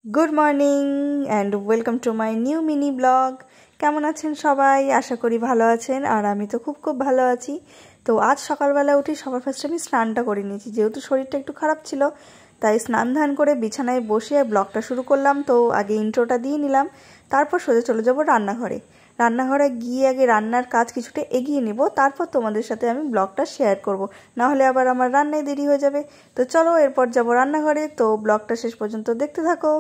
Good morning and welcome to my new mini vlog. কেমন আছেন সবাই? আশা করি ভালো আছেন, আর আমি তো খুব ভালো আছি। তো আজ সকালবেলা উঠে সবার ফার্স্টে আমি স্নানটা করে নিয়েছি, যেহেতু শরীরটা একটু খারাপ ছিল তাই স্নান ধান করে বিছানায় বসে ব্লগটা শুরু করলাম। তো আগে ইন্ট্রোটা দিয়ে নিলাম, তারপর সোজা চলে যাব রান্নাঘরে গিয়ে আগে রান্নার কাজ কিছুটা এগিয়ে নেব, তারপর তোমাদের সাথে আমি ব্লগটা শেয়ার করব, না হলে আবার আমার রান্নায় দেরি হয়ে যাবে। তো চলো এরপর যাব রান্নাঘরে, তো ব্লগটা শেষ পর্যন্ত দেখতে থাকো।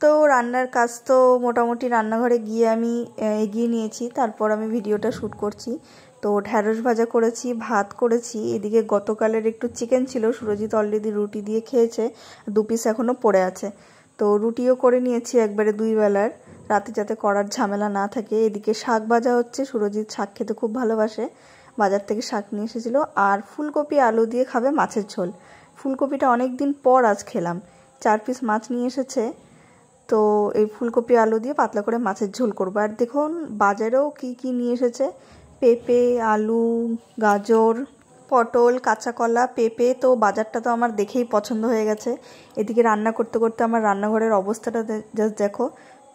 তো রান্নার কাজ তো মোটামুটি রান্নাঘরে গিয়ে আমি এগিয়ে নিয়েছি, তারপর আমি ভিডিওটা শ্যুট করছি। তো ঢ্যাঁড়স ভাজা করেছি, ভাত করেছি, এদিকে গতকালের একটু চিকেন ছিল, সুরজিৎ অলরেডি রুটি দিয়ে খেয়েছে, 2 পিস এখনও পড়ে আছে। তো রুটিও করে নিয়েছি একবারে 2 বেলার, রাতে যাতে করার ঝামেলা না থাকে। এদিকে শাক ভাজা হচ্ছে, সুরজিৎ শাক খেতে খুব ভালোবাসে, বাজার থেকে শাক নিয়ে এসেছিলো। আর ফুলকপি আলু দিয়ে খাবে মাছের ঝোল। ফুলকপিটা অনেক দিন পর আজ খেলাম, 4 পিস মাছ নিয়ে এসেছে, তো এই ফুলকপি আলু দিয়ে পাতলা করে মাছের ঝোল করবো। আর দেখুন বাজারেও কি নিয়ে এসেছে, পেঁপে, আলু, গাজর, পটল, কাঁচা কলা, পেঁপে। তো বাজারটা তো আমার দেখেই পছন্দ হয়ে গেছে। এদিকে রান্না করতে করতে আমার রান্নাঘরের অবস্থাটা জাস্ট দেখো,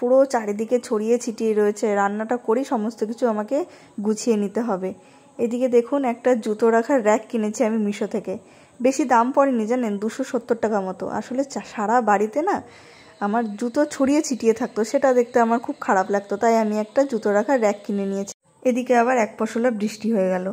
পুরো চারিদিকে ছড়িয়ে ছিটিয়ে রয়েছে। রান্নাটা করেই সমস্ত কিছু আমাকে গুছিয়ে নিতে হবে। এদিকে দেখুন একটা জুতো রাখার র্যাক কিনেছি আমি মিশো থেকে, বেশি দাম পড়েনি জানেন, 270 টাকা মতো। আসলে সারা বাড়িতে না আমার জুতো ছড়িয়ে ছিটিয়ে থাকতো, সেটা দেখতে আমার খুব খারাপ লাগতো, তাই আমি একটা জুতো রাখার র্যাক কিনে নিয়েছি। এদিকে আবার এক পশলা বৃষ্টি হয়ে গেল।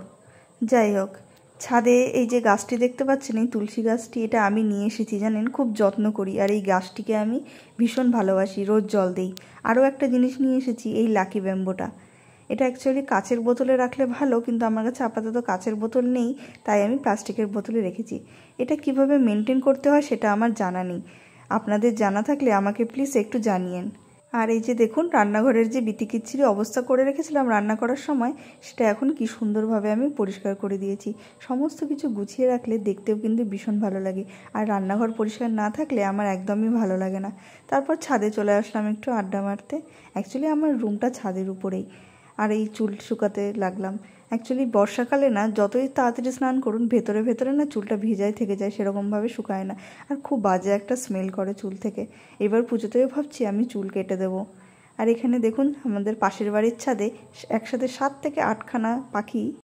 যাই হোক, ছাদে এই যে গাছটি দেখতে পাচ্ছেন, এই তুলসী গাছটি, এটা আমি নিয়ে এসেছি জানেন, খুব যত্ন করি, আর এই গাছটিকে আমি ভীষণ ভালোবাসি, রোজ জল দিই। আরও একটা জিনিস নিয়ে এসেছি, এই লাকি ব্যাম্বোটা। এটা অ্যাকচুয়ালি কাচের বোতলে রাখলে ভালো, কিন্তু আমার কাছে আপাতত কাচের বোতল নেই, তাই আমি প্লাস্টিকের বোতলে রেখেছি। এটা কিভাবে মেনটেন করতে হয় সেটা আমার জানা নেই, আপনাদের জানা থাকলে আমাকে প্লিজ একটু জানিয়েন। আর এই যে দেখুন রান্নাঘরের যে বিতিকিচ্ছিরি অবস্থা করে রেখেছিলাম রান্না করার সময়, সেটা এখন কি সুন্দরভাবে আমি পরিষ্কার করে দিয়েছি। সমস্ত কিছু গুছিয়ে রাখলে দেখতেও কিন্তু ভীষণ ভালো লাগে, আর রান্নাঘর পরিষ্কার না থাকলে আমার একদমই ভালো লাগে না। তারপর ছাদে চলে আসলাম একটু আড্ডা মারতে। অ্যাকচুয়ালি আমার রুমটা ছাদের উপরেই, আর এই চুল শুকাতে লাগলাম। অ্যাকচুয়ালি বর্ষাকালে না যতই তাড়াতাড়ি স্নান করুন, ভেতরে না চুলটা ভিজাই থেকে যায়, সেরকমভাবে শুকায় না, আর খুব বাজে একটা স্মেল করে চুল থেকে। এবার পুজোতেও ভাবছি আমি চুল কেটে দেবো। আর এখানে দেখুন আমাদের পাশের বাড়ির ছাদে একসাথে 7 থেকে 8খানা পাখি